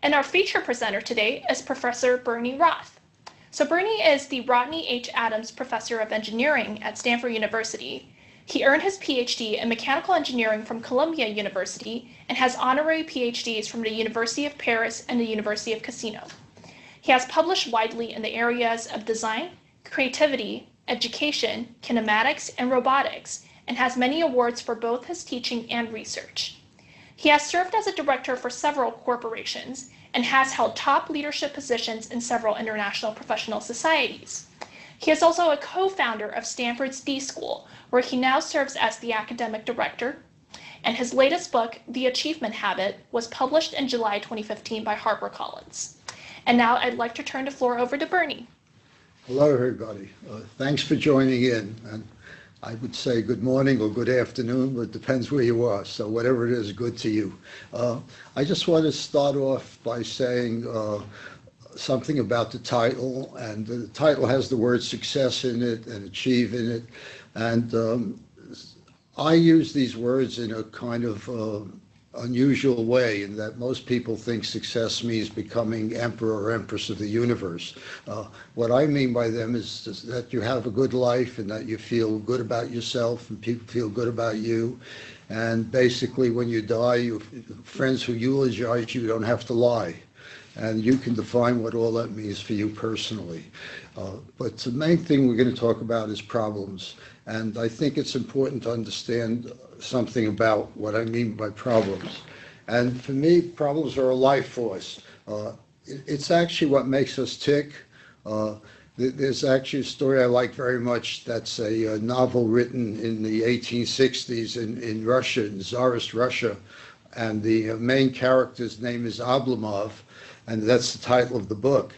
And our feature presenter today is Professor Bernard Roth. So Bernie is the Rodney H. Adams Professor of Engineering at Stanford University. He earned his PhD in mechanical engineering from Columbia University and has honorary PhDs from the University of Paris and the University of Cassino. He has published widely in the areas of design, creativity, education, kinematics, and robotics, and has many awards for both his teaching and research. He has served as a director for several corporations and has held top leadership positions in several international professional societies. He is also a co-founder of Stanford's D.school, where he now serves as the academic director. And his latest book, The Achievement Habit, was published in July 2015 by HarperCollins. And now I'd like to turn the floor over to Bernie. Hello, everybody. Thanks for joining in. And I would say good morning or good afternoon, but it depends where you are. So whatever it is, good to you. I just want to start off by saying something about the title. And the title has the word success in it and achieve in it. And I use these words in a kind of unusual way, in that most people think success means becoming emperor or empress of the universe. What I mean by them is that you have a good life and that you feel good about yourself and people feel good about you. And basically when you die, friends who eulogize you don't have to lie. And you can define what all that means for you personally. But the main thing we're going to talk about is problems. And I think it's important to understand something about what I mean by problems. And for me, problems are a life force. It's actually what makes us tick. There's actually a story I like very much. That's a novel written in the 1860s in Russia, in Tsarist Russia. And the main character's name is Oblomov, and that's the title of the book.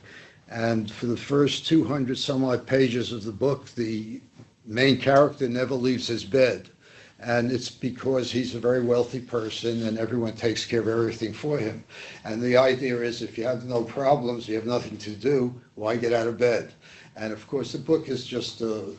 And for the first 200 some odd pages of the book, the main character never leaves his bed. And it's because he's a very wealthy person and everyone takes care of everything for him. And the idea is, if you have no problems, you have nothing to do, why get out of bed? And of course, the book is just a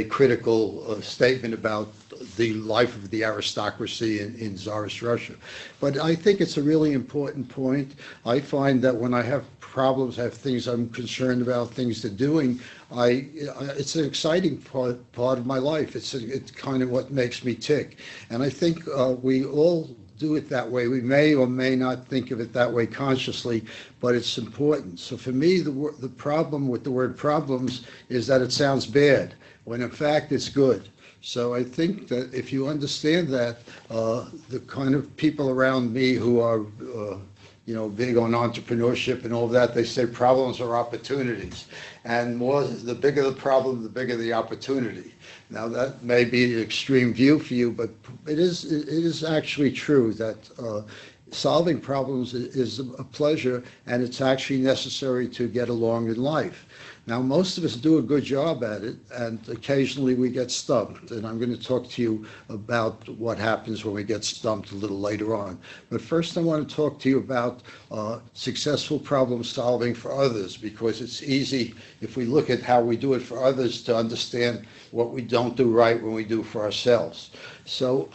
critical statement about the life of the aristocracy in Tsarist Russia. But I think it's a really important point. I find that when I have problems, I have things I'm concerned about, things to doing, it's an exciting part of my life. It's kind of what makes me tick. And I think we all do it that way. We may or may not think of it that way consciously, but it's important. So for me, the problem with the word problems is that it sounds bad, when in fact it's good. So I think that if you understand that, the kind of people around me who are big on entrepreneurship and all of that, they say problems are opportunities. And the bigger the problem, the bigger the opportunity. Now that may be an extreme view for you, but it is actually true that solving problems is a pleasure, and it's actually necessary to get along in life. Now, most of us do a good job at it, and occasionally we get stumped. And I'm going to talk to you about what happens when we get stumped a little later on. But first, I want to talk to you about successful problem solving for others, because it's easy, if we look at how we do it for others, to understand what we don't do right when we do for ourselves. So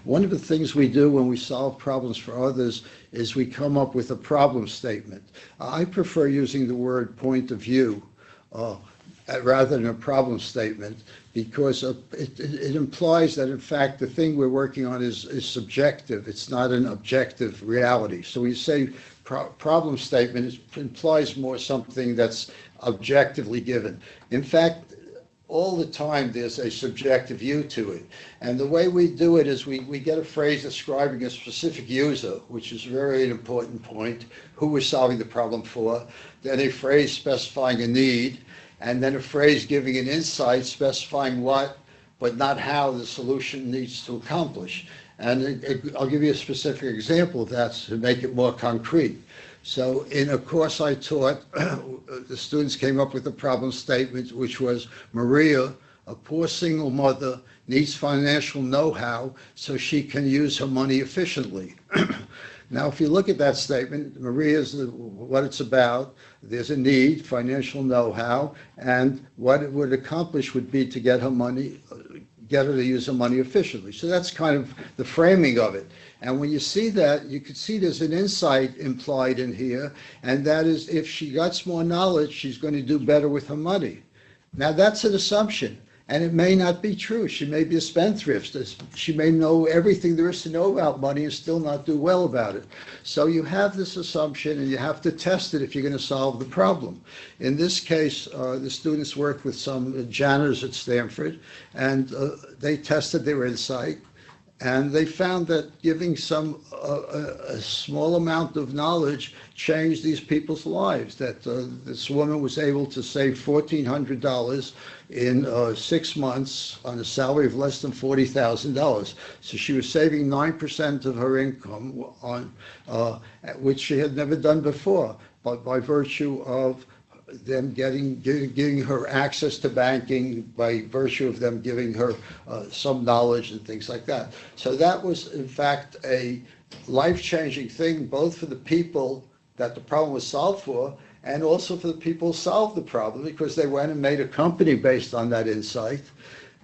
one of the things we do when we solve problems for others is we come up with a problem statement. I prefer using the word point of view rather than a problem statement, because it implies that in fact the thing we're working on is subjective. It's not an objective reality. So we say problem statement, it implies more something that's objectively given. In fact, all the time there's a subjective view to it. And the way we do it is we get a phrase describing a specific user, which is very important point, who we're solving the problem for, then a phrase specifying a need, and then a phrase giving an insight specifying what, but not how the solution needs to accomplish. And I'll give you a specific example of that to make it more concrete. So in a course I taught, the students came up with a problem statement, which was, Maria, a poor single mother, needs financial know-how so she can use her money efficiently. Now, if you look at that statement, Maria is what it's about. There's a need, financial know-how, and what it would accomplish would be to get get her to use the money efficiently. So that's kind of the framing of it. And when you see that, you can see there's an insight implied in here, and that is if she gets more knowledge, she's going to do better with her money. Now that's an assumption, and it may not be true. She may be a spendthrift. She may know everything there is to know about money and still not do well about it. So you have this assumption, and you have to test it if you're going to solve the problem. In this case, the students worked with some janitors at Stanford, and they tested their insight. And they found that giving a small amount of knowledge changed these people's lives, that this woman was able to save $1,400 in 6 months on a salary of less than $40,000. So she was saving 9% of her income, which she had never done before, but by virtue of them giving her access to banking, by virtue of them giving her some knowledge and things like that. So that was, in fact, a life-changing thing, both for the people that the problem was solved for, and also for the people who solved the problem, because they went and made a company based on that insight.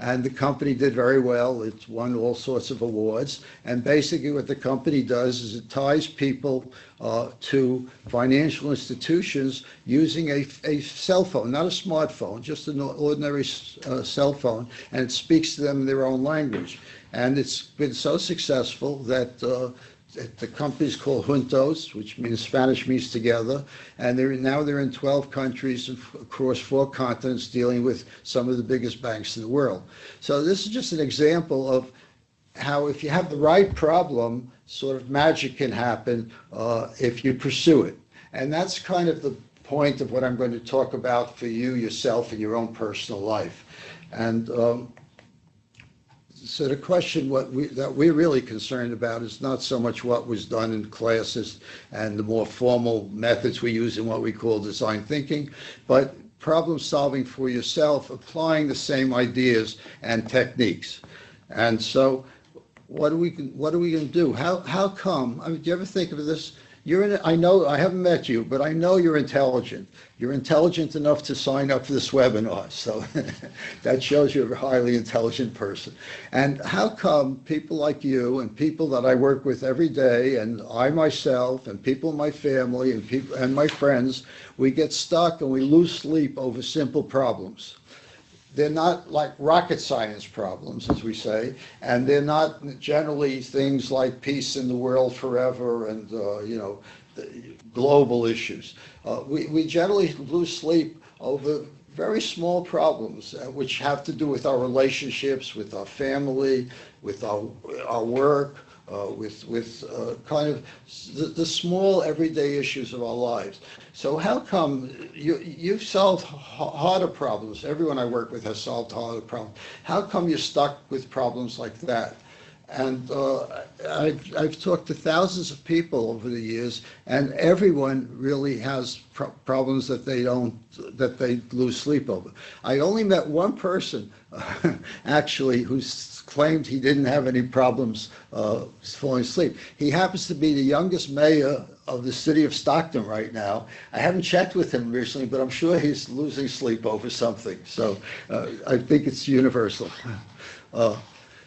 And the company did very well. It's won all sorts of awards. And basically what the company does is it ties people to financial institutions using a cell phone, not a smartphone, just an ordinary cell phone, and it speaks to them in their own language. And it's been so successful that the company is called Juntos, which means Spanish means together, and they're in 12 countries across 4 continents dealing with some of the biggest banks in the world. So this is just an example of how if you have the right problem, sort of magic can happen if you pursue it. And that's kind of the point of what I'm going to talk about for you, yourself, in your own personal life. And so the question that we're really concerned about is not so much what was done in classes and the more formal methods we use in what we call design thinking, but problem solving for yourself, applying the same ideas and techniques. And so what are we going to do? How come? I mean, do you ever think of this? I know, I haven't met you, but I know you're intelligent. You're intelligent enough to sign up for this webinar, so that shows you're a highly intelligent person. And how come people like you and people that I work with every day, and I myself, and people in my family, and my friends, we get stuck and we lose sleep over simple problems? They're not like rocket science problems, as we say, and they're not generally things like peace in the world forever and, global issues. We generally lose sleep over very small problems, which have to do with our relationships, with our family, with our work, with kind of the small everyday issues of our lives. So how come you've solved harder problems? Everyone I work with has solved harder problems. How come you're stuck with problems like that? And I've talked to thousands of people over the years, and everyone really has problems that they lose sleep over. I only met one person, actually, who claimed he didn't have any problems falling asleep. He happens to be the youngest mayor of the city of Stockton right now. I haven't checked with him recently, but I'm sure he's losing sleep over something. So I think it's universal.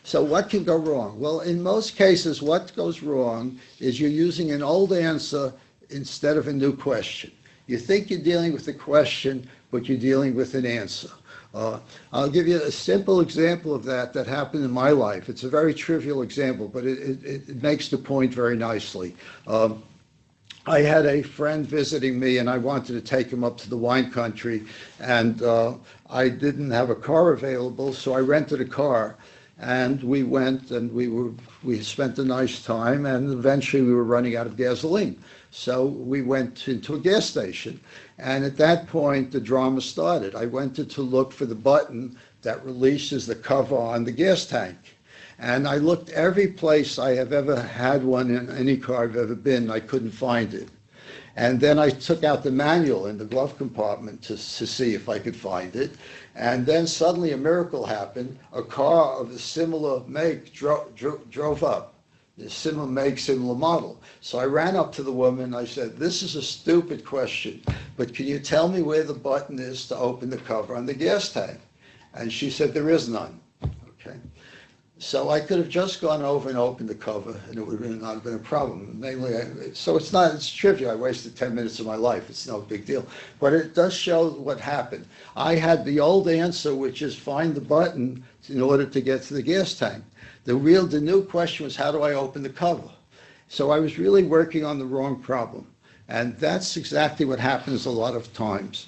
So what can go wrong? Well, in most cases, what goes wrong is you're using an old answer instead of a new question. You think you're dealing with a question, but you're dealing with an answer. I'll give you a simple example of that happened in my life. It's a very trivial example, but it makes the point very nicely. I had a friend visiting me, and I wanted to take him up to the wine country, and I didn't have a car available, so I rented a car. And we went, and we spent a nice time, and eventually we were running out of gasoline. So we went into a gas station, and at that point the drama started. I went to look for the button that releases the cover on the gas tank. And I looked every place I have ever had one in any car I've ever been, I couldn't find it. And then I took out the manual in the glove compartment to see if I could find it. And then suddenly a miracle happened. A car of a similar make drove up. The similar make, similar model. So I ran up to the woman and I said, "This is a stupid question, but can you tell me where the button is to open the cover on the gas tank?" And she said, "There is none." okay? So I could have just gone over and opened the cover, and it would not have been a problem. Namely, it's trivial. I wasted 10 minutes of my life. It's no big deal. But it does show what happened. I had the old answer, which is find the button in order to get to the gas tank. The new question was, how do I open the cover? So I was really working on the wrong problem. And that's exactly what happens a lot of times.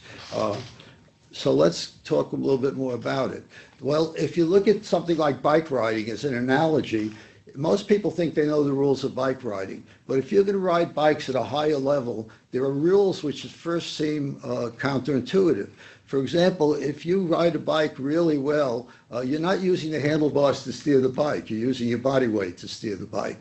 So let's talk a little bit more about it. Well, if you look at something like bike riding as an analogy, most people think they know the rules of bike riding. But if you're going to ride bikes at a higher level, there are rules which at first seem counterintuitive. For example, if you ride a bike really well, you're not using the handlebars to steer the bike. You're using your body weight to steer the bike.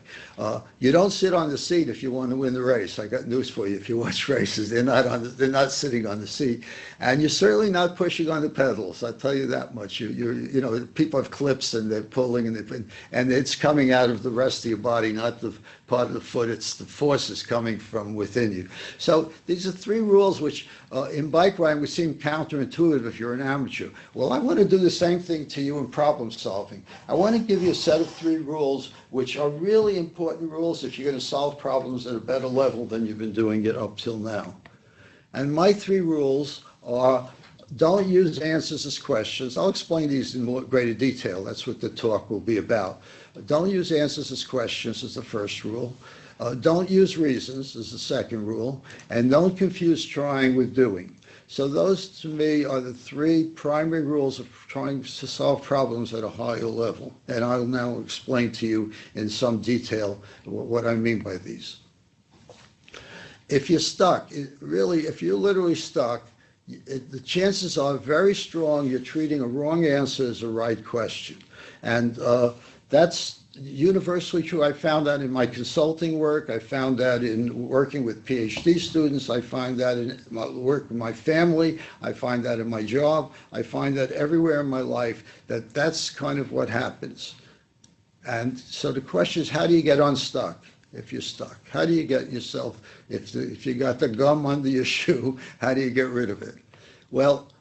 You don't sit on the seat if you want to win the race. I got news for you. If you watch races, they're not sitting on the seat, and you're certainly not pushing on the pedals. I'll tell you that much. You know, people have clips and they're pulling and it's coming out of the rest of your body, not the part of the foot. It's the forces coming from within you. So these are three rules which in bike riding would seem counterintuitive if you're an amateur. Well, I want to do the same thing to you in problem solving. I want to give you a set of three rules which are really important rules if you're going to solve problems at a better level than you've been doing it up till now. And my three rules are: don't use answers as questions. I'll explain these in more greater detail. That's what the talk will be about. Don't use answers as questions is the first rule. Don't use reasons is the second rule. And don't confuse trying with doing. So those, to me, are the three primary rules of trying to solve problems at a higher level. And I'll now explain to you in some detail what I mean by these. If you're stuck, if you're literally stuck, the chances are very strong you're treating a wrong answer as a right question. And that's universally true. I found that in my consulting work. I found that in working with PhD students. I find that in my work with my family. I find that in my job. I find that everywhere in my life that's kind of what happens. And so the question is, how do you get unstuck if you're stuck? How do you get yourself, if you got the gum under your shoe, how do you get rid of it? Well,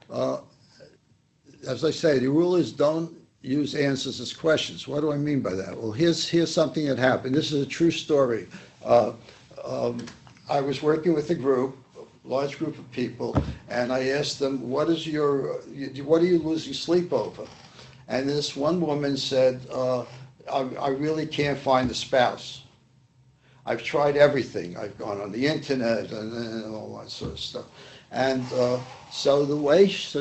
as I say, the rule is don't use answers as questions. What do I mean by that? Well, here's something that happened. This is a true story. I was working with a large group of people, and I asked them, what are you losing sleep over? And this one woman said, I really can't find a spouse. I've tried everything. I've gone on the internet and all that sort of stuff. And so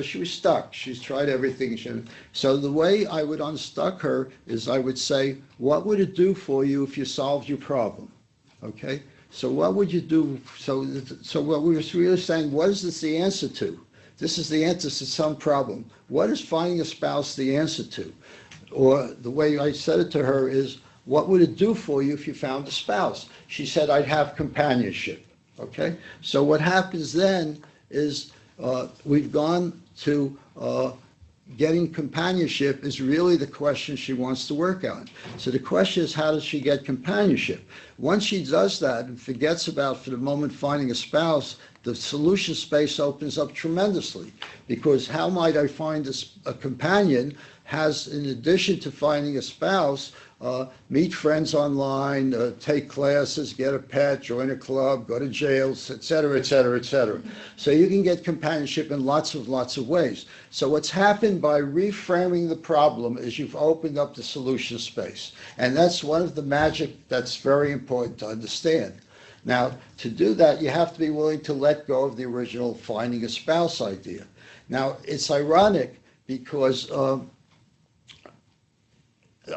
she was stuck. She's tried everything. So the way I would unstuck her is I would say, what would it do for you if you solved your problem? Okay? So what would you do? So what we were really saying, what is this the answer to? This is the answer to some problem. What is finding a spouse the answer to? Or the way I said it to her is, what would it do for you if you found a spouse? She said, I'd have companionship. Okay? So what happens then is we've gone to getting companionship is really the question she wants to work on. So the question is, how does she get companionship? Once she does that and forgets about, for the moment, finding a spouse, the solution space opens up tremendously. Because how might I find a companion has, in addition to finding a spouse, meet friends online, take classes, get a pet, join a club, go to jails, et cetera, et cetera, et cetera. So you can get companionship in lots of ways. So what's happened by reframing the problem is you've opened up the solution space. And that's one of the magic that's very important to understand. Now, to do that, you have to be willing to let go of the original finding a spouse idea. Now, it's ironic because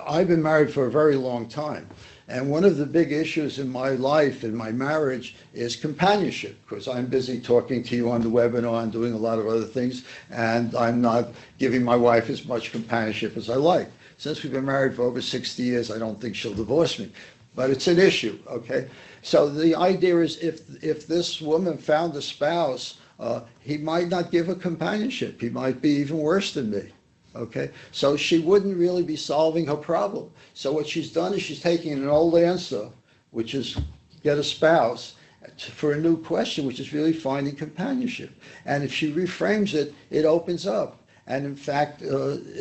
I've been married for a very long time. And one of the big issues in my life, in my marriage, is companionship, because I'm busy talking to you on the webinar and doing a lot of other things, and I'm not giving my wife as much companionship as I like. Since we've been married for over 60 years, I don't think she'll divorce me. But it's an issue, okay? So the idea is if this woman found a spouse, he might not give her companionship. He might be even worse than me. Okay, so she wouldn't really be solving her problem. So what she's done is she's taking an old answer, which is get a spouse, for a new question, which is really finding companionship. And if she reframes it, it opens up. And in fact,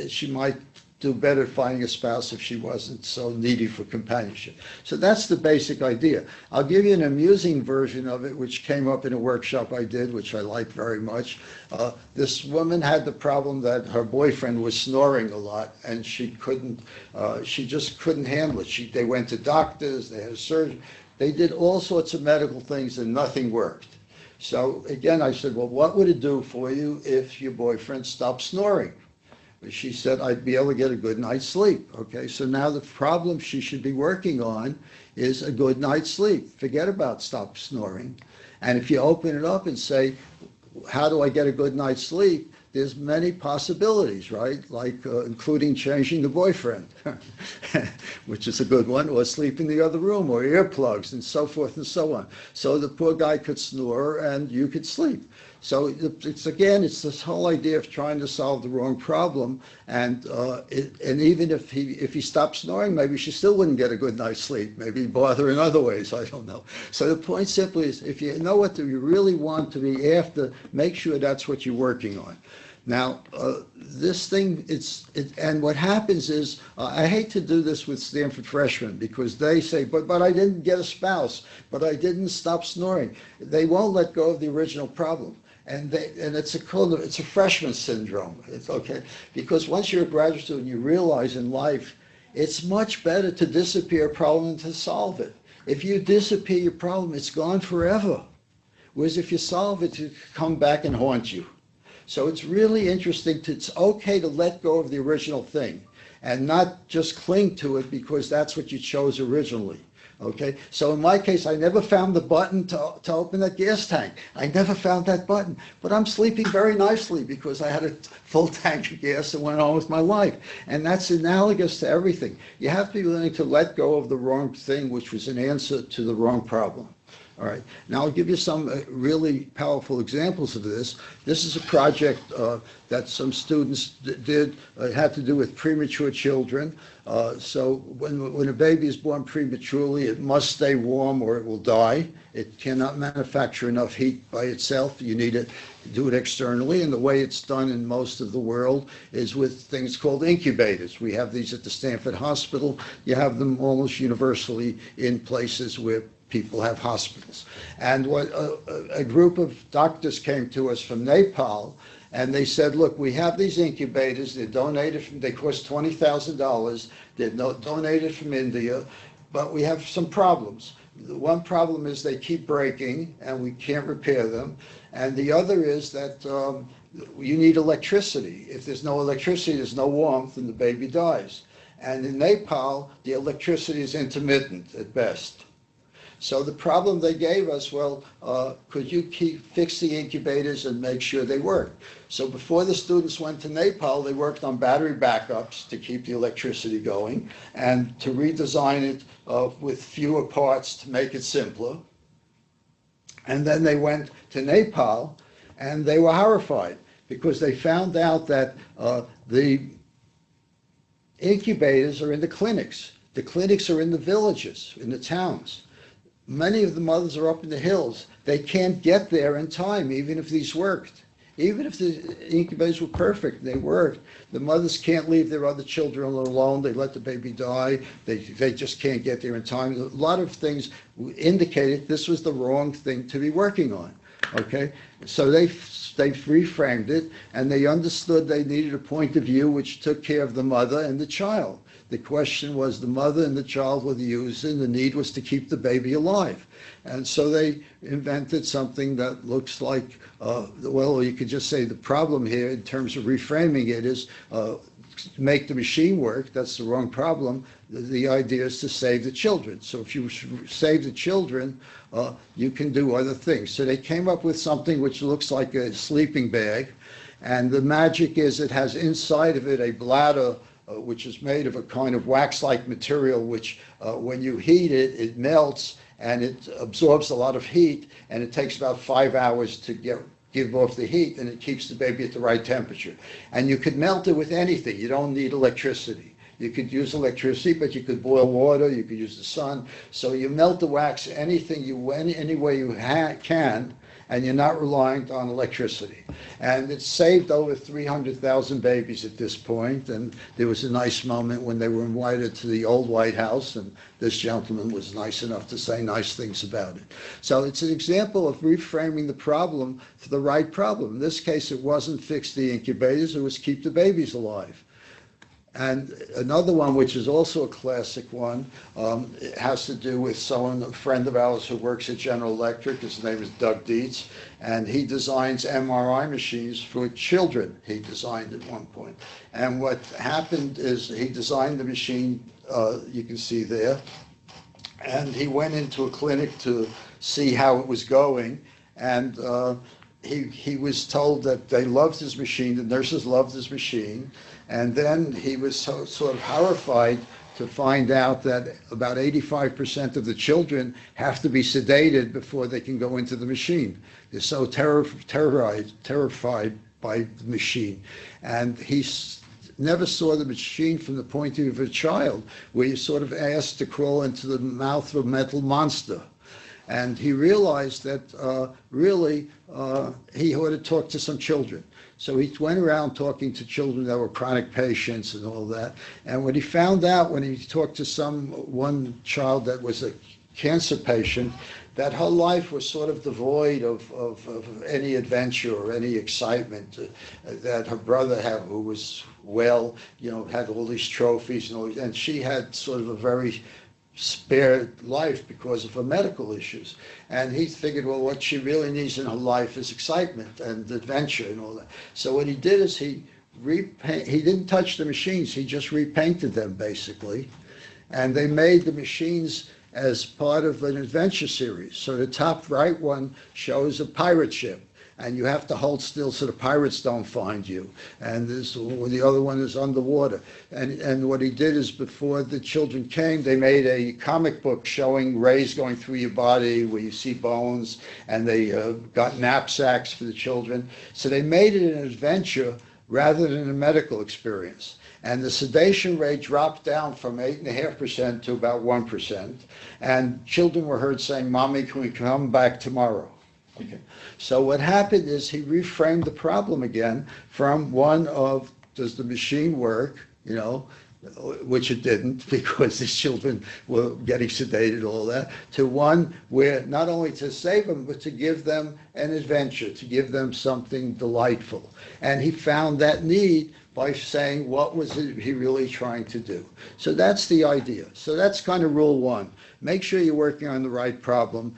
she might do better at finding a spouse if she wasn't so needy for companionship. So that's the basic idea. I'll give you an amusing version of it, which came up in a workshop I did, which I liked very much. This woman had the problem that her boyfriend was snoring a lot, and she just couldn't handle it. They went to doctors, they had a surgeon, they did all sorts of medical things, and nothing worked. So again, I said, well, what would it do for you if your boyfriend stopped snoring? She said, I'd be able to get a good night's sleep. Okay, so now the problem she should be working on is a good night's sleep. Forget about stop snoring. And if you open it up and say, how do I get a good night's sleep? There's many possibilities, right? Like including changing the boyfriend, which is a good one, or sleep in the other room, or earplugs, and so forth and so on. So the poor guy could snore and you could sleep. So it's this whole idea of trying to solve the wrong problem, and even if he stopped snoring, maybe she still wouldn't get a good night's sleep. Maybe he'd bother in other ways. I don't know. So the point simply is, if you know what you really want to be after, make sure that's what you're working on. Now, this thing, and what happens is, I hate to do this with Stanford freshmen because they say, but I didn't get a spouse, but I didn't stop snoring. They won't let go of the original problem. And it's a freshman syndrome. It's okay, because once you're a graduate student, you realize in life, it's much better to disappear a problem than to solve it. If you disappear your problem, it's gone forever. Whereas if you solve it, it can come back and haunt you. So it's really interesting. It's okay to let go of the original thing and not just cling to it because that's what you chose originally. Okay, so in my case, I never found the button to open that gas tank. I never found that button, but I'm sleeping very nicely because I had a full tank of gas and went on with my life. And that's analogous to everything. You have to be willing to let go of the wrong thing, which was an answer to the wrong problem. All right, now I'll give you some really powerful examples of this. This is a project that some students did. It had to do with premature children. So when a baby is born prematurely, it must stay warm or it will die. It cannot manufacture enough heat by itself. You need to do it externally, and the way it's done in most of the world is with things called incubators. We have these at the Stanford Hospital. You have them almost universally in places where people have hospitals. And what a group of doctors came to us from Nepal, and they said, look, we have these incubators. They're donated they cost $20,000. They're donated from India, but we have some problems. The one problem is they keep breaking and we can't repair them. And the other is that you need electricity. If there's no electricity, there's no warmth, and the baby dies. And in Nepal, the electricity is intermittent at best. So the problem they gave us, well, could you fix the incubators and make sure they work? So before the students went to Nepal, they worked on battery backups to keep the electricity going and to redesign it with fewer parts to make it simpler. And then they went to Nepal and they were horrified because they found out that the incubators are in the clinics. The clinics are in the villages, in the towns. Many of the mothers are up in the hills. They can't get there in time, even if these worked. Even if the incubators were perfect, they worked. The mothers can't leave their other children alone. They let the baby die. They just can't get there in time. A lot of things indicated this was the wrong thing to be working on. Okay, so they reframed it, and they understood they needed a point of view which took care of the mother and the child. The question was the mother and the child were the user, and the need was to keep the baby alive. And so they invented something that looks like, well, you could just say the problem here in terms of reframing it is make the machine work. That's the wrong problem. The idea is to save the children. So if you save the children, you can do other things. So they came up with something which looks like a sleeping bag. And the magic is it has inside of it a bladder which is made of a kind of wax-like material, which when you heat it, it melts and it absorbs a lot of heat, and it takes about 5 hours to give off the heat, and it keeps the baby at the right temperature. And you could melt it with anything. You don't need electricity. You could use electricity, but you could boil water, you could use the sun. So you melt the wax any way you can, and you're not reliant on electricity. And it saved over 300,000 babies at this point, and there was a nice moment when they were invited to the old White House, and this gentleman was nice enough to say nice things about it. So it's an example of reframing the problem to the right problem. In this case, it wasn't fix the incubators, it was keep the babies alive. And another one, which is also a classic one, it has to do with a friend of ours who works at General Electric. His name is Doug Dietz, and he designs MRI machines for children. He designed at one point. And what happened is he designed the machine, you can see there, and he went into a clinic to see how it was going, and he was told that they loved his machine, the nurses loved his machine, and then he was sort of horrified to find out that about 85% of the children have to be sedated before they can go into the machine. They're so terrified by the machine. And he never saw the machine from the point of view of a child, where you're sort of asked to crawl into the mouth of a metal monster. And he realized that really he ought to talk to some children. So he went around talking to children that were chronic patients and all that. And what he found out when he talked to one child that was a cancer patient, that her life was sort of devoid of any adventure or any excitement. That her brother who was well, had all these trophies and she had sort of a very spared life because of her medical issues. And he figured, well, what she really needs in her life is excitement and adventure and all that. So what he did is he didn't touch the machines, he just repainted them basically. And they made the machines as part of an adventure series. So the top right one shows a pirate ship, and you have to hold still so the pirates don't find you. And the other one is underwater. And what he did is, before the children came, they made a comic book showing rays going through your body where you see bones, and they got knapsacks for the children. So they made it an adventure rather than a medical experience. And the sedation rate dropped down from 8.5% to about 1%. And children were heard saying, "Mommy, can we come back tomorrow?" Okay. So what happened is he reframed the problem again from one of, does the machine work, which it didn't because these children were getting sedated, all that, to one where not only to save them, but to give them an adventure, to give them something delightful. And he found that need by saying, what was he really trying to do? So that's the idea. So that's kind of rule one. Make sure you're working on the right problem.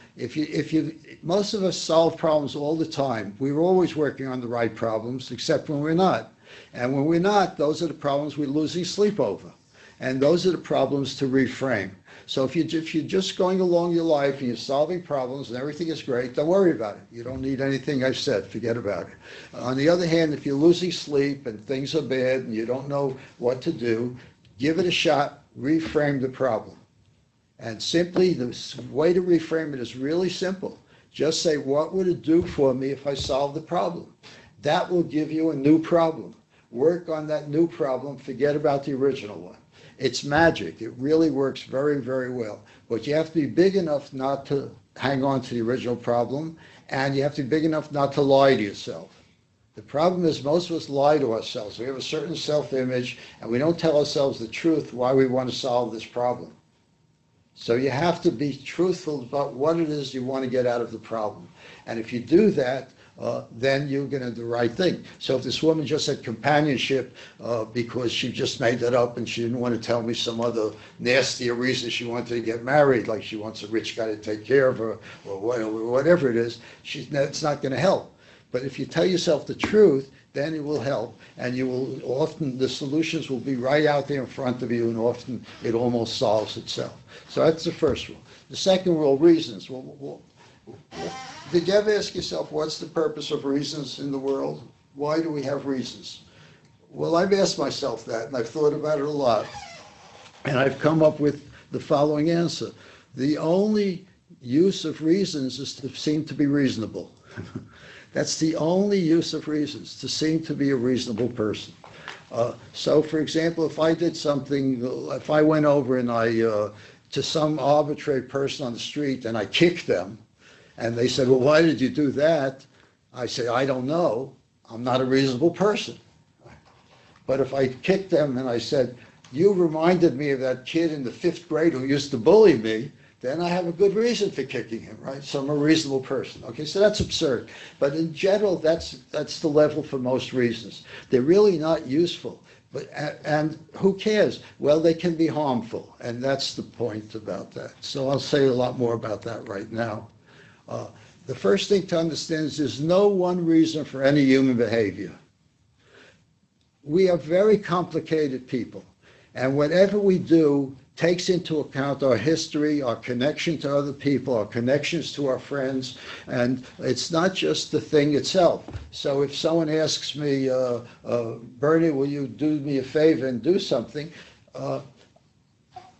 Most of us solve problems all the time. We're always working on the right problems, except when we're not. And when we're not, those are the problems we're losing sleep over. And those are the problems to reframe. So if you're just going along your life and you're solving problems and everything is great, don't worry about it. You don't need anything I've said. Forget about it. On the other hand, if you're losing sleep and things are bad and you don't know what to do, give it a shot. Reframe the problem. And simply, the way to reframe it is really simple. Just say, what would it do for me if I solve the problem? That will give you a new problem. Work on that new problem. Forget about the original one. It's magic. It really works very, very well. But you have to be big enough not to hang on to the original problem, and you have to be big enough not to lie to yourself. The problem is most of us lie to ourselves. We have a certain self-image, and we don't tell ourselves the truth why we want to solve this problem. So you have to be truthful about what it is you want to get out of the problem. And if you do that, then you're going to do the right thing. So if this woman just had companionship because she just made that up and she didn't want to tell me some other nastier reason she wanted to get married, like she wants a rich guy to take care of her or whatever it is, it's not going to help. But if you tell yourself the truth, then it will help, and the solutions will be right out there in front of you, and often it almost solves itself. So that's the first rule. The second rule, reasons. Did you ever ask yourself, what's the purpose of reasons in the world? Why do we have reasons? Well, I've asked myself that, and I've thought about it a lot, and I've come up with the following answer. The only use of reasons is to seem to be reasonable. That's the only use of reasons, to seem to be a reasonable person. So, for example, if I did something, if I went over and to some arbitrary person on the street and I kicked them, And they said, well, why did you do that? I say, I don't know. I'm not a reasonable person. But if I kicked them and I said, you reminded me of that kid in the 5th grade who used to bully me, then I have a good reason for kicking him, right? So I'm a reasonable person. Okay, so that's absurd. But in general, that's the level for most reasons. They're really not useful. But, and who cares? Well, they can be harmful, and that's the point about that. So I'll say a lot more about that right now. The first thing to understand is there's no one reason for any human behavior. We are very complicated people, and whatever we do takes into account our history, our connection to other people, our connections to our friends, and it's not just the thing itself. So if someone asks me, Bernie, will you do me a favor and do something?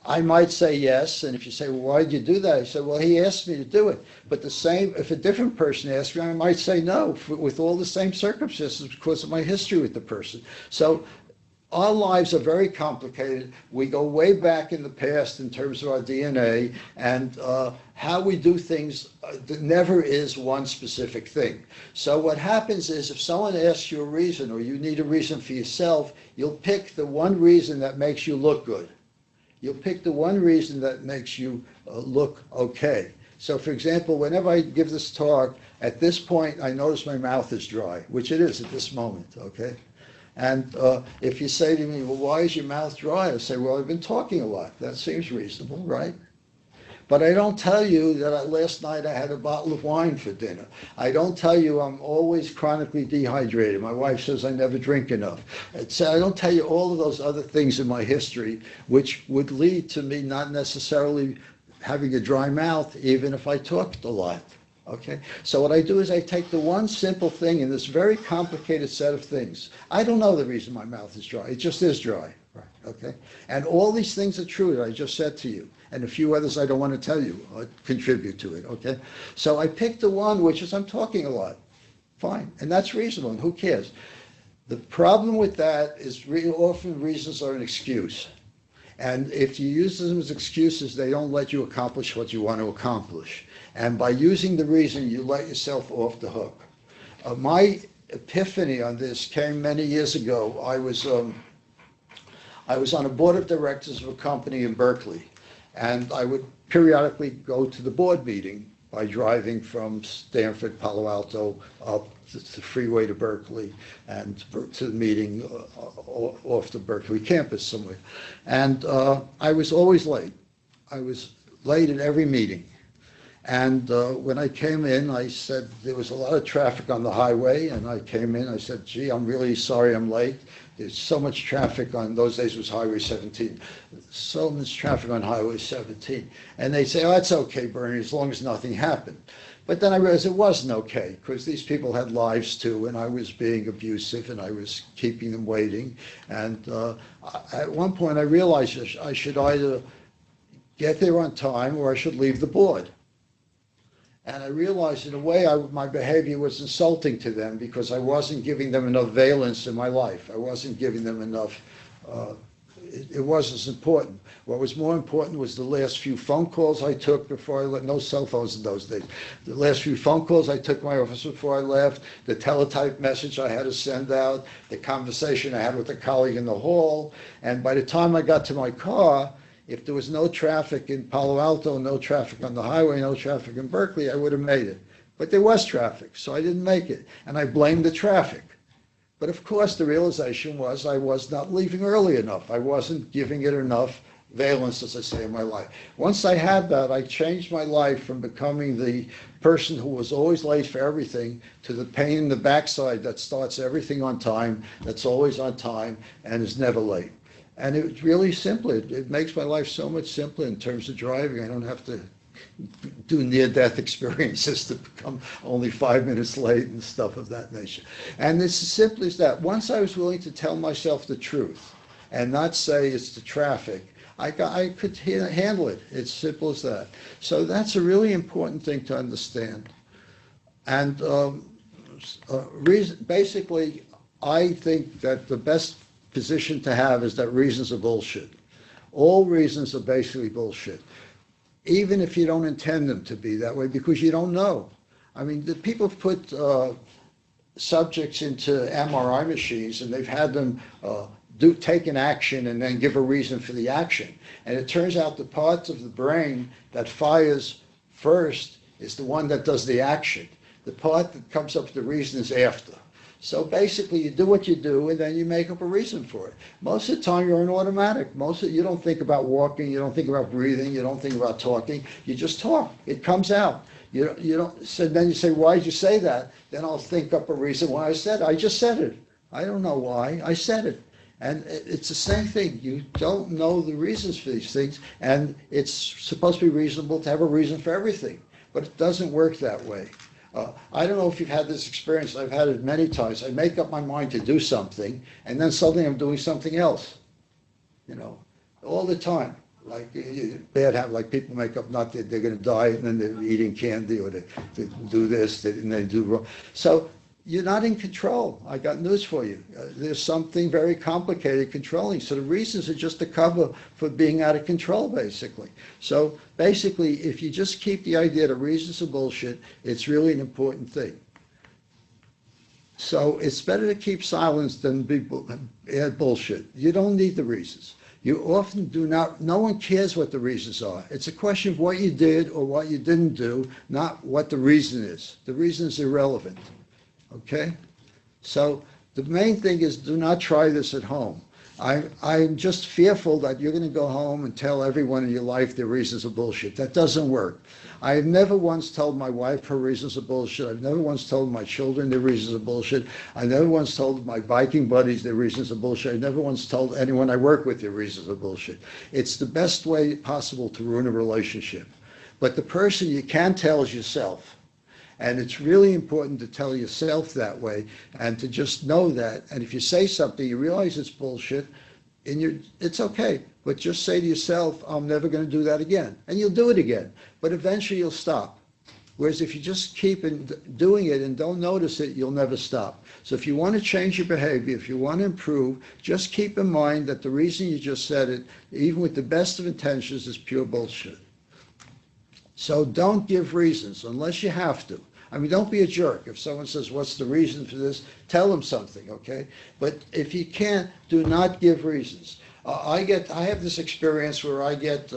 I might say yes, and if you say, well, why did you do that? I say, well, he asked me to do it. But the same, if a different person asked me, I might say no, with all the same circumstances because of my history with the person. So our lives are very complicated. We go way back in the past in terms of our DNA, and how we do things never is one specific thing. So what happens is if someone asks you a reason or you need a reason for yourself, you'll pick the one reason that makes you look good. You'll pick the one reason that makes you look okay. So for example, whenever I give this talk, at this point I notice my mouth is dry, which it is at this moment, okay? And if you say to me, well, why is your mouth dry? I say, well, I've been talking a lot. That seems reasonable, right? But I don't tell you that last night I had a bottle of wine for dinner. I don't tell you I'm always chronically dehydrated. My wife says I never drink enough. So I don't tell you all of those other things in my history, which would lead to me not necessarily having a dry mouth, even if I talked a lot. Okay, so what I do is I take the one simple thing in this very complicated set of things. I don't know the reason my mouth is dry. It just is dry. Right. Okay, and all these things are true that I just said to you, and a few others I don't want to tell you or contribute to it. Okay, so I picked the one which is I'm talking a lot. Fine, and that's reasonable, and who cares? The problem with that is often reasons are an excuse. And if you use them as excuses, they don't let you accomplish what you want to accomplish. And by using the reason, you let yourself off the hook. My epiphany on this came many years ago. I was on a board of directors of a company in Berkeley, and I would periodically go to the board meeting by driving from Stanford, Palo Alto, up the freeway to Berkeley, and to the meeting off the Berkeley campus somewhere. And I was always late. I was late at every meeting. And when I came in, I said there was a lot of traffic on the highway, and I came in, I said, gee, I'm really sorry I'm late. There's so much traffic on, those days was Highway 17, so much traffic on Highway 17. And they say, oh, that's okay, Bernie, as long as nothing happened. But then I realized it wasn't okay, because these people had lives too, and I was being abusive, and I was keeping them waiting. And at one point I realized I should either get there on time or I should leave the board. And I realized in a way my behavior was insulting to them because I wasn't giving them enough valence in my life. I wasn't giving them enough, it wasn't as important. What was more important was the last few phone calls I took before I left. No cell phones in those days. The last few phone calls I took my office before I left, the teletype message I had to send out, the conversation I had with a colleague in the hall. And by the time I got to my car, if there was no traffic in Palo Alto, no traffic on the highway, no traffic in Berkeley, I would have made it. But there was traffic, so I didn't make it. And I blamed the traffic. But of course, the realization was I was not leaving early enough. I wasn't giving it enough valence, as I say, in my life. Once I had that, I changed my life from becoming the person who was always late for everything to the pain in the backside that starts everything on time, that's always on time, and is never late. And it's really simple. It makes my life so much simpler in terms of driving. I don't have to do near-death experiences to become only 5 minutes late and stuff of that nature. And it's as simple as that. Once I was willing to tell myself the truth and not say it's the traffic, I could handle it. It's simple as that. So that's a really important thing to understand. And basically, I think that the best position to have is that reasons are bullshit. All reasons are basically bullshit. even if you don't intend them to be that way, because you don't know. I mean, the people put subjects into MRI machines, and they've had them take an action and then give a reason for the action. And it turns out the part of the brain that fires first is the one that does the action. The part that comes up with the reason is after. So basically, you do what you do, and then you make up a reason for it. Most of the time, you're on automatic. You don't think about walking, you don't think about breathing, you don't think about talking. You just talk. It comes out. You don't. So then you say, "Why did you say that?" Then I'll think up a reason why I said it. I just said it. I don't know why. I said it. And it's the same thing. You don't know the reasons for these things, and it's supposed to be reasonable to have a reason for everything, but it doesn't work that way. I don't know if you've had this experience. I've had it many times. I make up my mind to do something, and then suddenly I'm doing something else, all the time. Like bad habit, like people make up not that they're going to die, and then they're eating candy, or they do this, and they do wrong. So you're not in control. I got news for you. There's something very complicated controlling. So the reasons are just a cover for being out of control, basically. So basically, if you just keep the idea that reasons are bullshit, it's really an important thing. So it's better to keep silence than add bullshit. You don't need the reasons. You often do not, no one cares what the reasons are. It's a question of what you did or what you didn't do, not what the reason is. The reason is irrelevant. Okay? So the main thing is, do not try this at home. I'm just fearful that you're going to go home and tell everyone in your life their reasons are bullshit. That doesn't work. I've never once told my wife her reasons are bullshit. I've never once told my children their reasons are bullshit. I never once told my biking buddies their reasons are bullshit. I never once told anyone I work with their reasons are bullshit. It's the best way possible to ruin a relationship. But the person you can tell is yourself. And it's really important to tell yourself that way and to just know that. And if you say something, you realize it's bullshit, it's okay. But just say to yourself, I'm never going to do that again. And you'll do it again. But eventually you'll stop. Whereas if you just keep doing it and don't notice it, you'll never stop. So if you want to change your behavior, if you want to improve, just keep in mind that the reason you just said it, even with the best of intentions, is pure bullshit. So don't give reasons unless you have to. I mean, don't be a jerk. If someone says, what's the reason for this? Tell them something, okay? But if you can't, do not give reasons. I have this experience where I get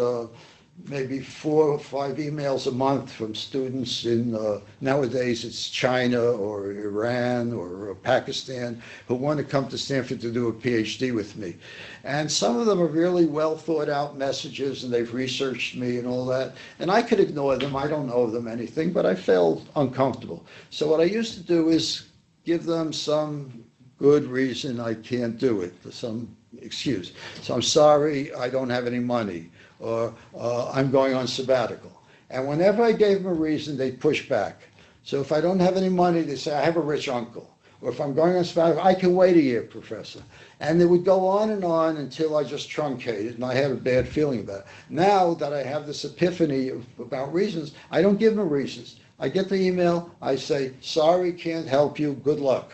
maybe 4 or 5 emails a month from students in, nowadays it's China or Iran or Pakistan, who want to come to Stanford to do a PhD with me. And some of them are really well thought out messages, and they've researched me and all that. And I could ignore them. I don't owe them anything, but I felt uncomfortable. So what I used to do is give them some good reason I can't do it, some excuse. So I'm sorry, I don't have any money. Or I'm going on sabbatical. And whenever I gave them a reason, they'd push back. So if I don't have any money, they say, I have a rich uncle. Or if I'm going on sabbatical, I can wait a year, Professor. And they would go on and until I just truncated, and I had a bad feeling about it. Now that I have this epiphany about reasons, I don't give them reasons. I get the email, I say, sorry, can't help you, good luck.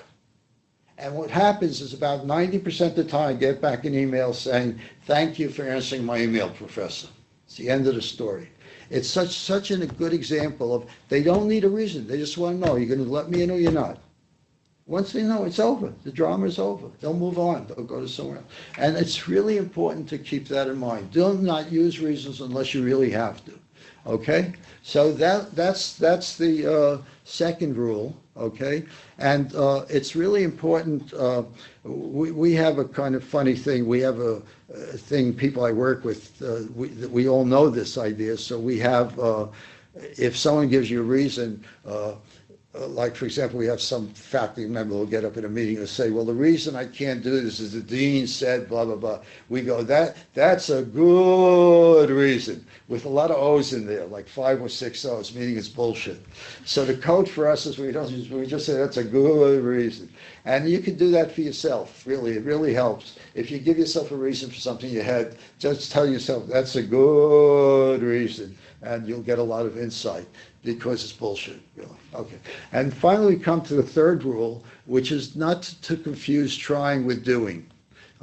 And what happens is about 90% of the time I get back an email saying, thank you for answering my email, Professor. It's the end of the story. It's such a good example of they don't need a reason. They just want to know, you're going to let me in or you're not. Once they know, it's over. The drama is over. They'll move on. They'll go to somewhere else. And it's really important to keep that in mind. Do not use reasons unless you really have to. Okay? So that's the second rule. Okay, and it's really important. We have a kind of funny thing. We have a thing, people I work with, we all know this idea. So we have, if someone gives you a reason, like for example, we have some faculty member who will get up in a meeting and say, well, the reason I can't do this is the dean said blah, blah, blah. We go, that's a good reason, with a lot of O's in there, like 5 or 6 O's, meaning it's bullshit. So the code for us is we just say that's a good reason. And you can do that for yourself, really. It really helps. If you give yourself a reason for something you had, just tell yourself, that's a good reason, and you'll get a lot of insight. Because it's bullshit, really. Okay. And finally, we come to the third rule, which is not to confuse trying with doing.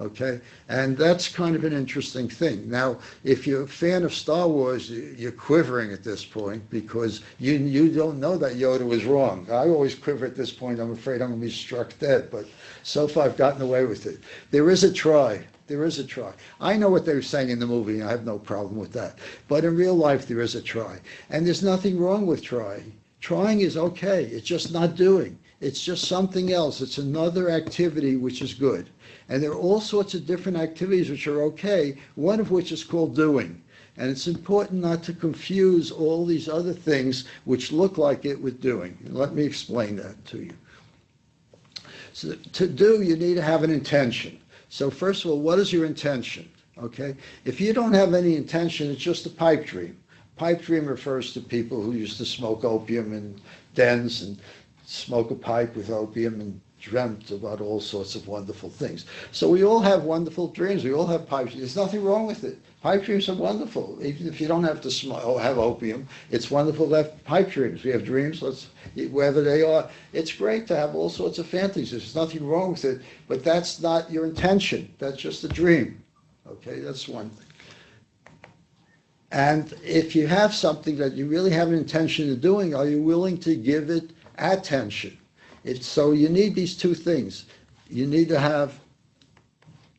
Okay, and that's kind of an interesting thing. Now, if you're a fan of Star Wars, you're quivering at this point because you don't know that Yoda was wrong. I always quiver at this point. I'm afraid I'm going to be struck dead, but so far I've gotten away with it. There is a try. There is a try. I know what they were saying in the movie, and I have no problem with that. But in real life, there is a try. And there's nothing wrong with trying. Trying is okay. It's just not doing. It's just something else. It's another activity which is good. And there are all sorts of different activities which are okay, one of which is called doing. And it's important not to confuse all these other things which look like it with doing. And let me explain that to you. So to do, you need to have an intention. So first of all, what is your intention? Okay? If you don't have any intention, it's just a pipe dream. Pipe dream refers to people who used to smoke opium in dens and smoke a pipe with opium and dreamt about all sorts of wonderful things. So we all have wonderful dreams. We all have pipe dreams. There's nothing wrong with it. Pipe dreams are wonderful. Even if you don't have to have opium, it's wonderful to have pipe dreams. We have dreams, wherever they are. It's great to have all sorts of fantasies. There's nothing wrong with it, but that's not your intention. That's just a dream. Okay, that's one thing. And if you have something that you really have an intention of doing, are you willing to give it attention? So you need these two things. You need to have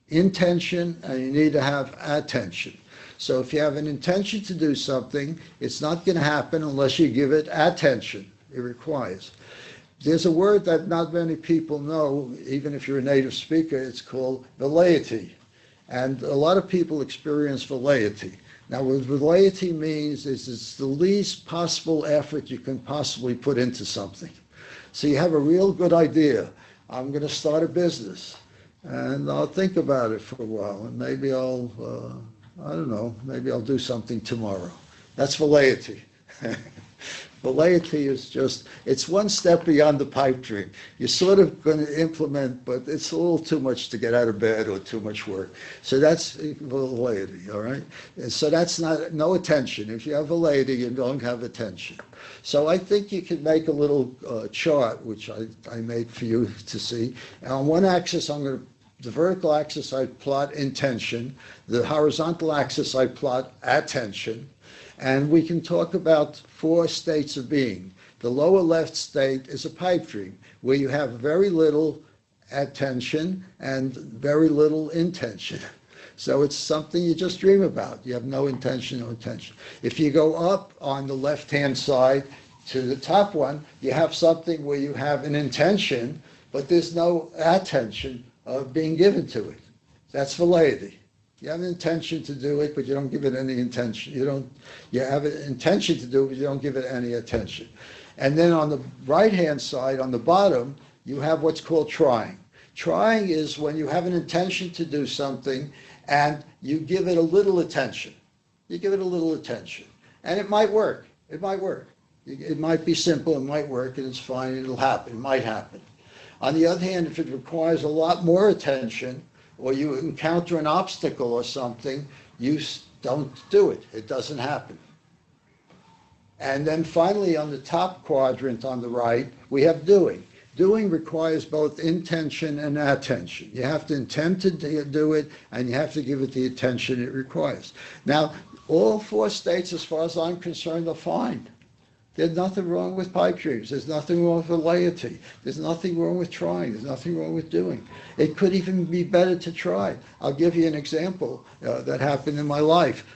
intention and you need to have attention. So if you have an intention to do something, it's not going to happen unless you give it attention. It requires. There's a word that not many people know, even if you're a native speaker. It's called velleity. And a lot of people experience velleity. Now, what velleity means is it's the least possible effort you can possibly put into something. So you have a real good idea. I'm going to start a business, and I'll think about it for a while, and maybe I'll, I don't know, maybe I'll do something tomorrow. That's velleity. Velleity is just, it's one step beyond the pipe dream. You're sort of going to implement, but it's a little too much to get out of bed or too much work. So that's velleity, all right? And so that's no attention. If you have velleity, you don't have attention. So I think you can make a little chart, which I made for you to see. And on one axis, the vertical axis, I plot intention. The horizontal axis, I plot attention. And we can talk about 4 states of being. The lower left state is a pipe dream, where you have very little attention and very little intention. So it's something you just dream about. You have no intention, no attention. If you go up on the left-hand side to the top one, you have something where you have an intention, but there's no attention being given to it. That's velleity. You have an intention to do it, but you don't give it any intention. You have an intention to do it, but you don't give it any attention. And then on the right-hand side, on the bottom, you have what's called trying. Trying is when you have an intention to do something and you give it a little attention. You give it a little attention. And it might work. It might work. It might be simple, it might work, and it's fine, it'll happen. It might happen. On the other hand, if it requires a lot more attention, or you encounter an obstacle or something, you don't do it. It doesn't happen. And then finally, on the top quadrant on the right, we have doing. Doing requires both intention and attention. You have to intend to do it, and you have to give it the attention it requires. Now, all 4 states, as far as I'm concerned, are fine. There's nothing wrong with pipe dreams. There's nothing wrong with velleity. There's nothing wrong with trying. There's nothing wrong with doing. It could even be better to try. I'll give you an example that happened in my life.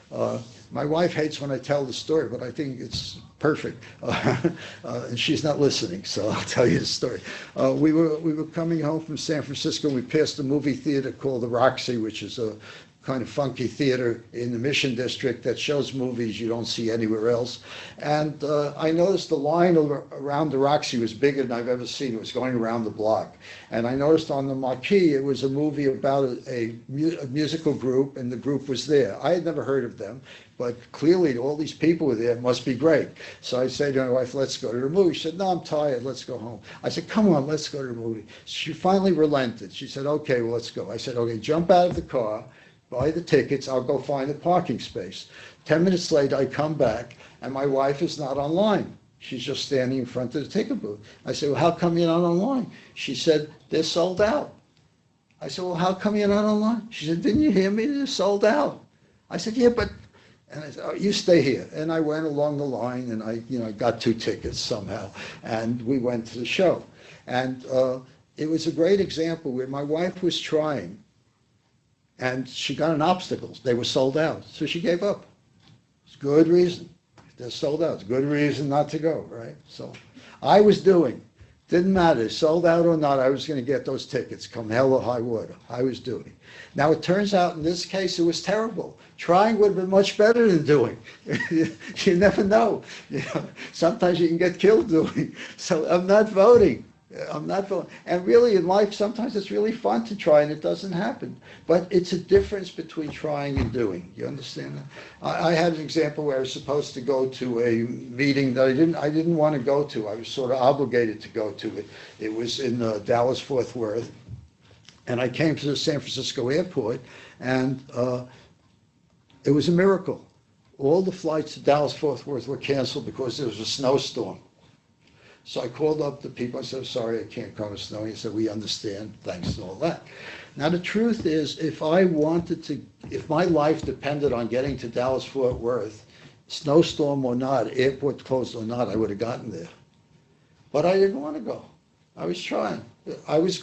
My wife hates when I tell the story, but I think it's perfect. And she's not listening, so I'll tell you the story. We were coming home from San Francisco. We passed a movie theater called the Roxy, which is a kind of funky theater in the Mission District that shows movies you don't see anywhere else. And I noticed the line around the Roxy was bigger than I've ever seen. It was going around the block. And I noticed on the marquee, it was a movie about a musical group, and the group was there. I had never heard of them, but clearly all these people were there. It must be great. So I said to my wife, let's go to the movie. She said, no, I'm tired. Let's go home. I said, come on, let's go to the movie. She finally relented. She said, okay, well, let's go. I said, okay, jump out of the car, buy the tickets, I'll go find a parking space. 10 minutes later, I come back, and my wife is not online. She's just standing in front of the ticket booth. I said, well, how come you're not online? She said, they're sold out. I said, well, how come you're not online? She said, didn't you hear me? They're sold out. I said, yeah, but, and I said, oh, you stay here. And I went along the line, and I got 2 tickets somehow, and we went to the show. And it was a great example where my wife was trying, and she got an obstacle. They were sold out, so she gave up. It's a good reason. They're sold out. It's a good reason not to go, right? So I was doing. Didn't matter, sold out or not, I was going to get those tickets, come hell or high water. I was doing. Now, it turns out in this case, it was terrible. Trying would have been much better than doing. You never know. Sometimes you can get killed doing. So I'm not voting. I'm not voting. And really, in life, sometimes it's really fun to try, and it doesn't happen. But it's a difference between trying and doing. You understand that? I had an example where I was supposed to go to a meeting that I didn't want to go to. I was sort of obligated to go to it. It was in Dallas, Fort Worth. And I came to the San Francisco airport, and it was a miracle. All the flights to Dallas, Fort Worth were canceled because there was a snowstorm. So I called up the people. I said, sorry, I can't come, it's snowing. He said, we understand, thanks and all that. Now, the truth is, if my life depended on getting to Dallas, Fort Worth, snowstorm or not, airport closed or not, I would have gotten there. But I didn't want to go. I was trying. I gave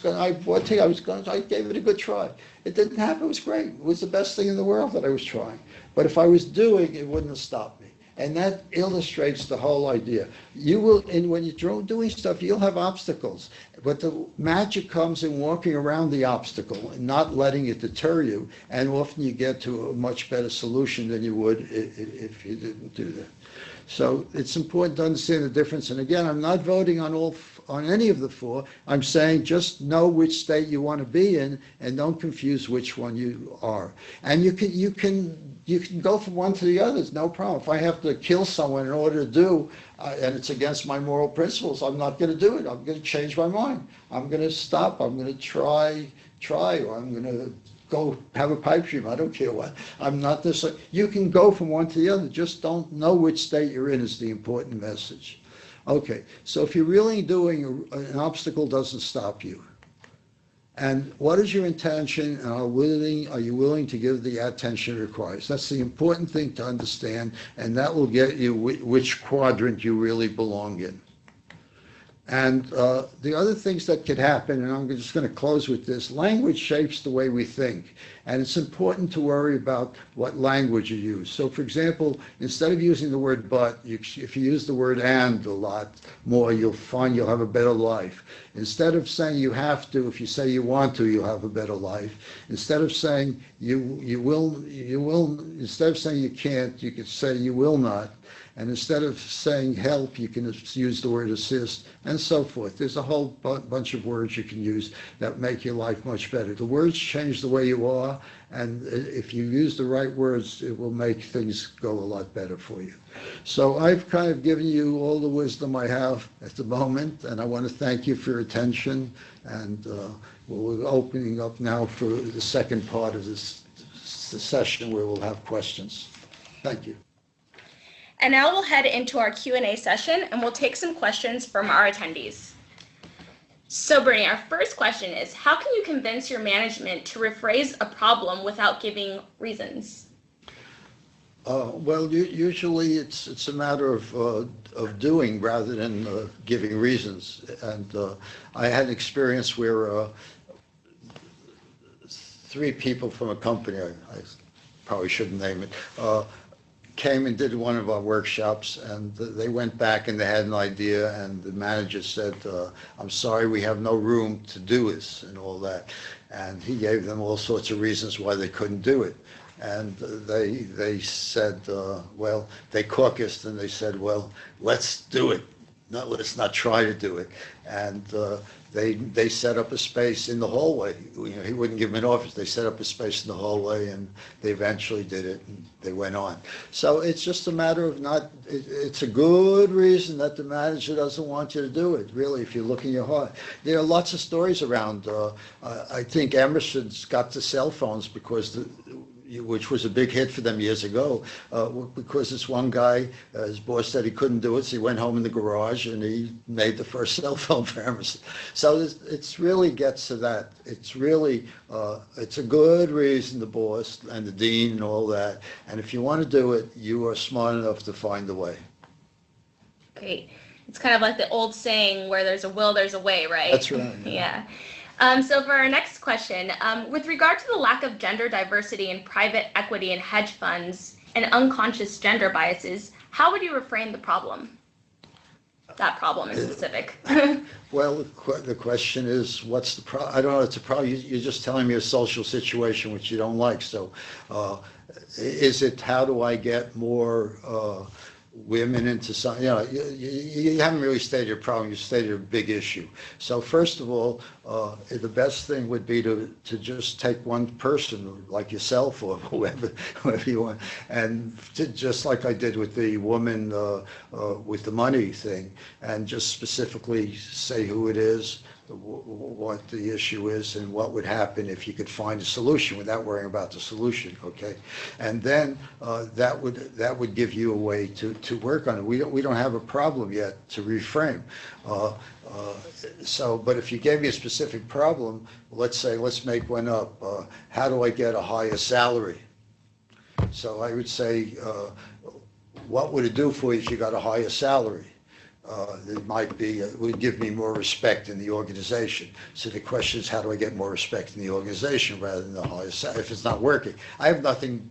it a good try. It didn't happen, it was great. It was the best thing in the world that I was trying. But if I was doing, it wouldn't have stopped me. And that illustrates the whole idea. You will, and when you're doing stuff, you'll have obstacles. But the magic comes in walking around the obstacle and not letting it deter you. And often you get to a much better solution than you would if you didn't do that. So it's important to understand the difference. And again, I'm not voting on any of the 4. I'm saying just know which state you want to be in, and don't confuse which one you are. And you can go from one to the other. It's no problem. If I have to kill someone in order to do, and it's against my moral principles, I'm not going to do it. I'm going to change my mind. I'm going to stop. I'm going to try, or I'm going to go have a pipe dream. I don't care what. I'm not this. You can go from one to the other. Just don't know which state you're in is the important message. Okay, so if you're really doing, an obstacle doesn't stop you. And what is your intention, and are you willing to give the attention it requires? That's the important thing to understand, and that will get you which quadrant you really belong in. And the other things that could happen, and I'm just going to close with this, language shapes the way we think. And it's important to worry about what language you use. So for example, instead of using the word but, if you use the word and a lot more, you'll find you'll have a better life. Instead of saying you have to, if you say you want to, you'll have a better life. Instead of saying you will, instead of saying you can't, you could say you will not. And instead of saying help, you can use the word assist, and so forth. There's a whole bunch of words you can use that make your life much better. The words change the way you are, and if you use the right words, it will make things go a lot better for you. So I've kind of given you all the wisdom I have at the moment, and I want to thank you for your attention. And we're opening up now for the second part of this session where we'll have questions. Thank you. And now we'll head into our Q&A session, and we'll take some questions from our attendees. So Bernie, our first question is, how can you convince your management to rephrase a problem without giving reasons? Well, usually it's a matter of doing rather than giving reasons. And I had an experience where 3 people from a company, I probably shouldn't name it, came and did one of our workshops, and they went back and they had an idea, and the manager said, I'm sorry, we have no room to do this and all that. And he gave them all sorts of reasons why they couldn't do it. And they said, well, they caucused and they said, well, let's do it. Let's not try to do it. And they set up a space in the hallway. He wouldn't give them an office. They set up a space in the hallway, and they eventually did it, and they went on. So it's just a matter of it's a good reason that the manager doesn't want you to do it, really, if you look in your heart. There are lots of stories around. I think Emerson's got the cell phones because which was a big hit for them years ago, because this one guy, his boss said he couldn't do it, so he went home in the garage and he made the first cell phone for Emerson. So it's really gets to that. It's really, it's a good reason, the boss and the dean and all that. And if you want to do it, you are smart enough to find a way. Great. It's kind of like the old saying, where there's a will, there's a way, right? That's right. Yeah. So for our next question, with regard to the lack of gender diversity in private equity and hedge funds and unconscious gender biases, how would you reframe the problem? That problem in specific. Well, the question is, what's the problem? I don't know, it's a problem. You're just telling me a social situation which you don't like. So is it, how do I get more women into some, you haven't really stated your problem, you stated a big issue. So first of all, the best thing would be to just take one person like yourself or whoever you want, and just like I did with the woman with the money thing, and just specifically say who it is, what the issue is, and what would happen if you could find a solution without worrying about the solution. Okay, and then that would give you a way to work on it. We don't have a problem yet to reframe. But if you gave me a specific problem, let's make one up. How do I get a higher salary? So I would say, what would it do for you if you got a higher salary? It might be, it would give me more respect in the organization. So the question is, how do I get more respect in the organization rather than the higher salary if it's not working? I have nothing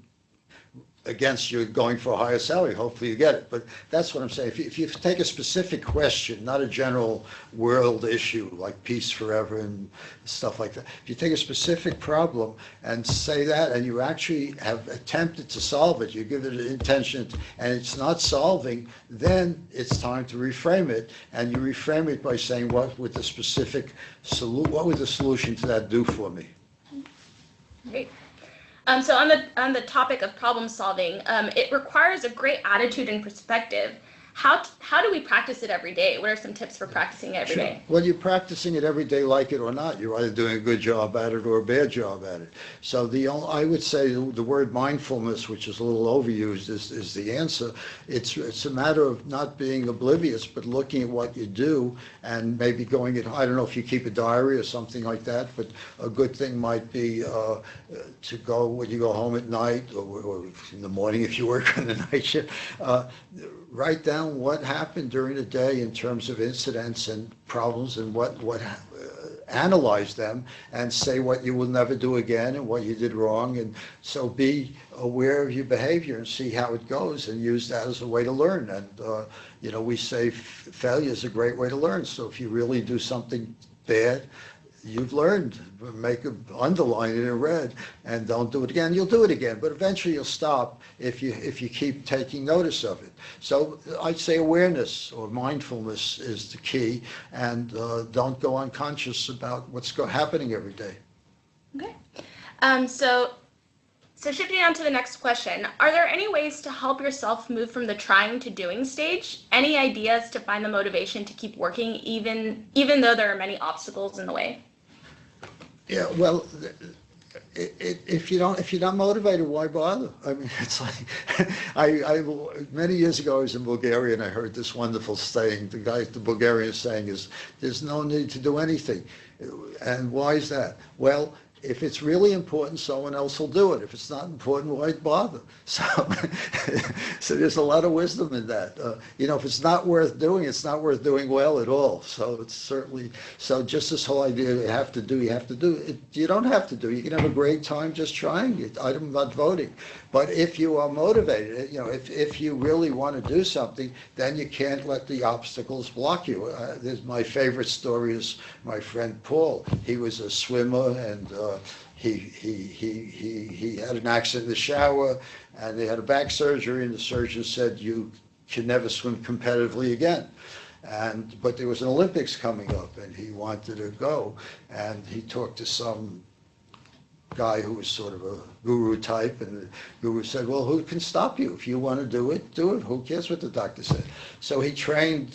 against you going for a higher salary. Hopefully you get it. But that's what I'm saying. If you take a specific question, not a general world issue like peace forever and stuff like that, if you take a specific problem and say that, and you actually have attempted to solve it, you give it an intention, and it's not solving, then it's time to reframe it. And you reframe it by saying, what would the solution to that do for me? Great. So on the topic of problem solving, it requires a great attitude and perspective. How do we practice it every day? What are some tips for practicing it every day? Well, you're practicing it every day, like it or not. You're either doing a good job at it or a bad job at it. So I would say the word mindfulness, which is a little overused, is the answer. It's a matter of not being oblivious, but looking at what you do and maybe going at, I don't know if you keep a diary or something like that, but a good thing might be to go, when you go home at night or in the morning if you work on the night shift, write down what happened during the day in terms of incidents and problems, and analyze them and say what you will never do again and what you did wrong. And so be aware of your behavior and see how it goes, and use that as a way to learn. And we say failure is a great way to learn. So if you really do something bad, you've learned, underline it in red, and don't do it again. You'll do it again, but eventually you'll stop if you keep taking notice of it. So I'd say awareness or mindfulness is the key, and don't go unconscious about what's happening every day. Okay. So shifting on to the next question, are there any ways to help yourself move from the trying to doing stage? Any ideas to find the motivation to keep working even though there are many obstacles in the way? Yeah, well, if you're not motivated, why bother? I mean, it's like, many years ago I was in Bulgaria and I heard this wonderful saying. The Bulgarian saying is, "There's no need to do anything." And why is that? Well, if it's really important, someone else will do it. If it's not important, why bother? So there's a lot of wisdom in that. If it's not worth doing, it's not worth doing well at all. So it's certainly, just this whole idea, you have to do it. You don't have to do. You can have a great time just trying it. I'm not voting. But if you are motivated, if you really want to do something, then you can't let the obstacles block you. My favorite story is my friend Paul. He was a swimmer, and he had an accident in the shower, and they had a back surgery, and the surgeon said, you can never swim competitively again. But there was an Olympics coming up, and he wanted to go, and he talked to some guy who was sort of a guru type, and the guru said, well, who can stop you? If you want to do it, do it. Who cares what the doctor said? So he trained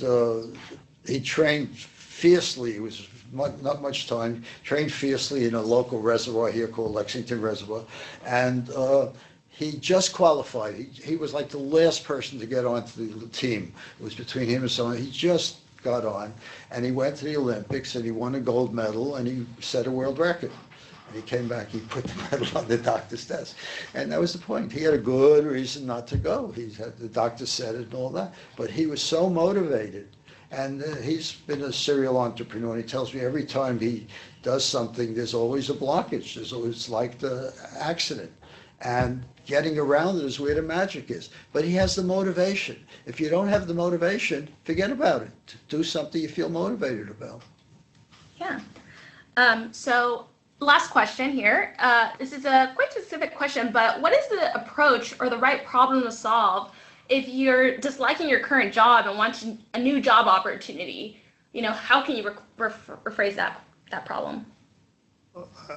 fiercely. It was not much time. Trained fiercely in a local reservoir here called Lexington Reservoir, and he just qualified. He was like the last person to get onto the team. It was between him and someone. He just got on, and he went to the Olympics, and he won a gold medal, and he set a world record. And he came back, he put the medal on the doctor's desk. And that was the point. He had a good reason not to go. The doctor said it and all that. But he was so motivated. And he's been a serial entrepreneur. He tells me every time he does something, there's always a blockage. There's always like the accident. And getting around it is where the magic is. But he has the motivation. If you don't have the motivation, forget about it. Do something you feel motivated about. Yeah. So last question here. This is a quite specific question, but what is the approach or the right problem to solve if you're disliking your current job and want a new job opportunity? How can you rephrase that problem?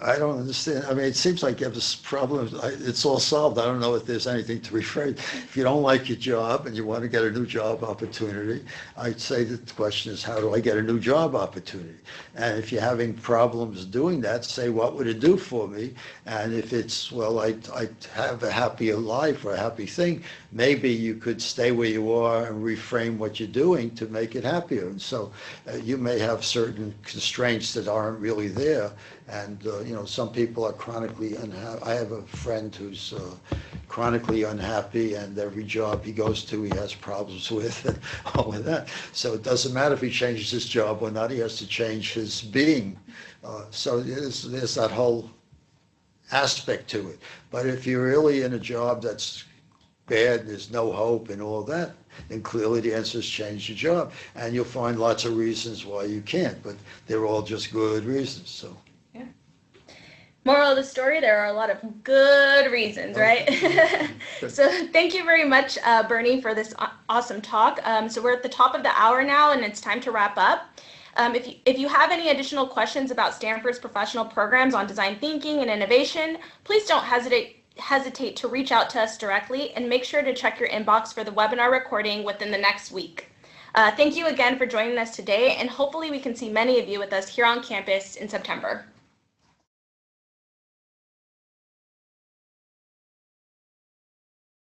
I don't understand. I mean, it seems like you have this problem. It's all solved. I don't know if there's anything to rephrase. If you don't like your job and you want to get a new job opportunity, I'd say that the question is, how do I get a new job opportunity? And if you're having problems doing that, say, what would it do for me? And if it's, well, I'd have a happier life or a happy thing, maybe you could stay where you are and reframe what you're doing to make it happier. And so you may have certain constraints that aren't really there. And, some people are chronically unhappy. I have a friend who's chronically unhappy, and every job he goes to, he has problems with and all of that. So it doesn't matter if he changes his job or not, he has to change his being. So there's that whole aspect to it. But if you're really in a job that's bad, there's no hope and all that, then clearly the answer is change your job. And you'll find lots of reasons why you can't, but they're all just good reasons. So. Moral of the story, there are a lot of good reasons, right? So thank you very much, Bernie, for this awesome talk. So we're at the top of the hour now, and it's time to wrap up. If you have any additional questions about Stanford's professional programs on design thinking and innovation, please don't hesitate to reach out to us directly, and make sure to check your inbox for the webinar recording within the next week. Thank you again for joining us today, and hopefully we can see many of you with us here on campus in September.